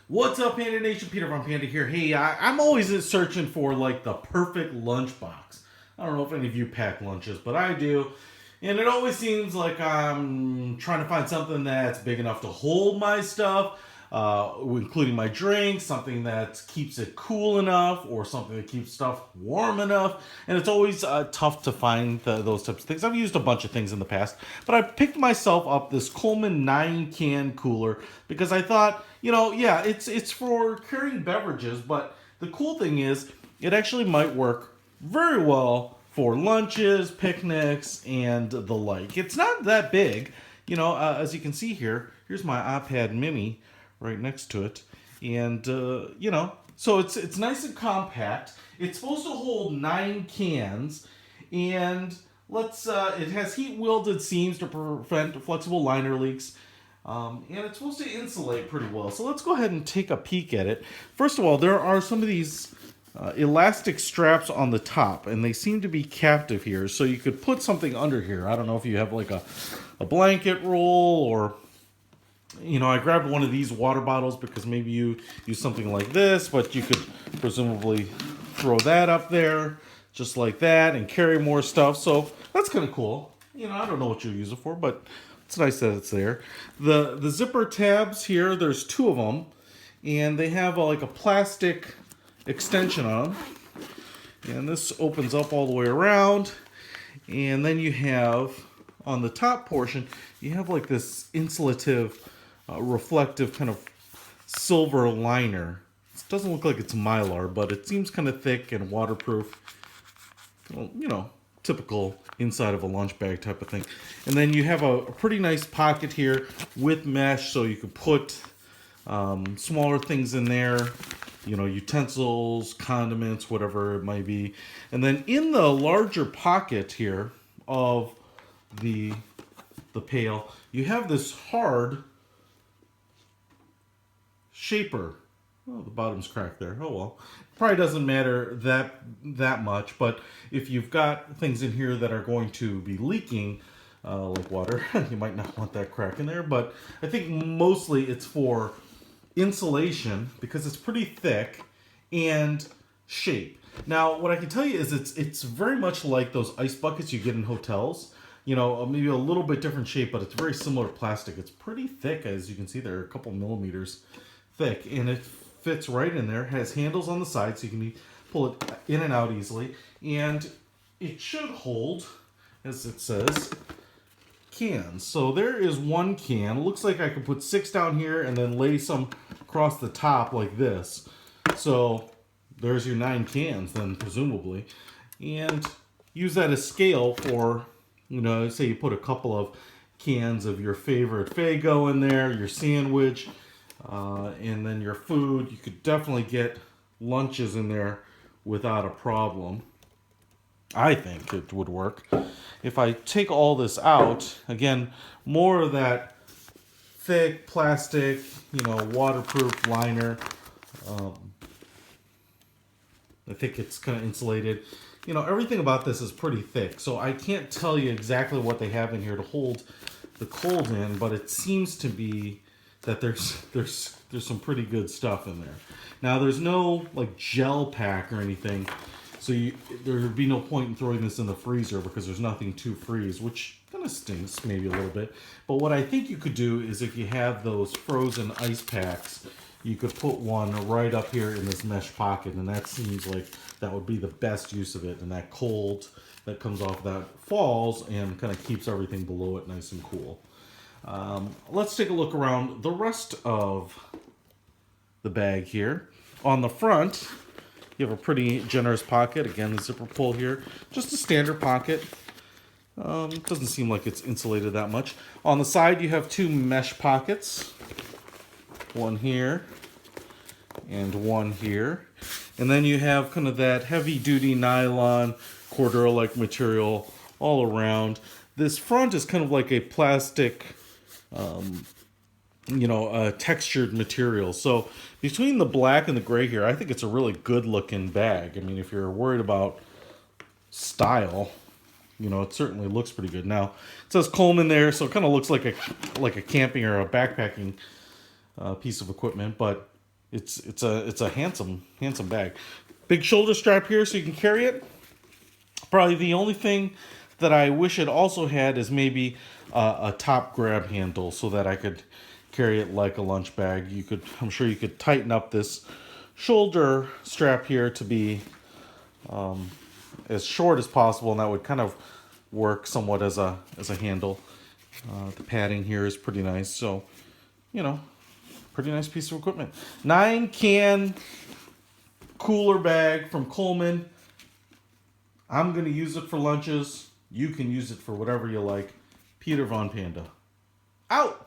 What's up, Panda Nation? Peter from Panda here. Hey, I'm always searching for like the perfect lunchbox. I don't know if any of you pack lunches, but I do. And it always seems like I'm trying to find something that's big enough to hold my stuff, including my drinks, something that keeps it cool enough, or something that keeps stuff warm enough. And it's always tough to find those types of things. I've used a bunch of things in the past, but I picked myself up this Coleman 9-can cooler because I thought, yeah, it's for carrying beverages, but the cool thing is it actually might work very well for lunches, picnics, and the like. It's not that big, as you can see here. Here's my iPad Mini right next to it, and so it's nice and compact. It's supposed to hold 9 cans, and it has heat welded seams to prevent flexible liner leaks. And it's supposed to insulate pretty well. So let's go ahead and take a peek at it. First of all, there are some of these elastic straps on the top, and they seem to be captive here. So you could put something under here. I don't know if you have like a blanket roll, or, I grabbed one of these water bottles because maybe you use something like this, but you could presumably throw that up there just like that and carry more stuff. So that's kind of cool. I don't know what you'll use it for, but it's nice that it's there. The zipper tabs here, there's 2 of them, and they have like a plastic extension on them. And this opens up all the way around. And then you have, on the top portion, you have like this insulative, reflective kind of silver liner. It doesn't look like it's Mylar, but it seems kind of thick and waterproof. Well, typical inside of a lunch bag type of thing. And then you have a pretty nice pocket here with mesh, so you could put smaller things in there, utensils, condiments, whatever it might be. And then in the larger pocket here of the pail, you have this hard shaper. Oh, the bottom's cracked there. Oh well. Probably doesn't matter that much, but if you've got things in here that are going to be leaking, like water, you might not want that crack in there. But I think mostly it's for insulation because it's pretty thick and shape. Now, what I can tell you is it's very much like those ice buckets you get in hotels. Maybe a little bit different shape, but it's very similar to plastic. It's pretty thick, as you can see. They're a couple millimeters thick, and it fits right in there. Has handles on the side, so you can pull it in and out easily. And it should hold, as it says, cans. So there is 1 can. It looks like I could put 6 down here and then lay some across the top like this. So there's your 9 cans then, presumably. And use that as scale for, say you put a couple of cans of your favorite Faygo in there, your sandwich, and then your food. You could definitely get lunches in there without a problem. I think it would work. If I take all this out, again, more of that thick plastic, waterproof liner. I think it's kind of insulated. Everything about this is pretty thick, so I can't tell you exactly what they have in here to hold the cold in, but it seems to be that there's some pretty good stuff in there. Now, there's no like gel pack or anything, so there would be no point in throwing this in the freezer because there's nothing to freeze, which kind of stinks maybe a little bit. But what I think you could do is, if you have those frozen ice packs, you could put one right up here in this mesh pocket, and that seems like that would be the best use of it. And that cold that comes off that falls and kind of keeps everything below it nice and cool. Let's take a look around the rest of the bag here. On the front, you have a pretty generous pocket. Again, the zipper pull here. Just a standard pocket. It doesn't seem like it's insulated that much. On the side, you have 2 mesh pockets. One here and one here. And then you have kind of that heavy-duty nylon, Cordura-like material all around. This front is kind of like a plastic, textured material. So between the black and the gray here, I think it's a really good-looking bag. I mean, if you're worried about style, it certainly looks pretty good. Now, it says Coleman there, so it kind of looks like a camping or a backpacking piece of equipment, but it's a handsome bag. Big shoulder strap here so you can carry it. Probably the only thing that I wish it also had is maybe a top grab handle so that I could carry it like a lunch bag. I'm sure you could tighten up this shoulder strap here to be as short as possible, and that would kind of work somewhat as a handle. The padding here is pretty nice, so pretty nice piece of equipment. 9-can cooler bag from Coleman. I'm going to use it for lunches. You can use it for whatever you like. Peter Von Panda. Out!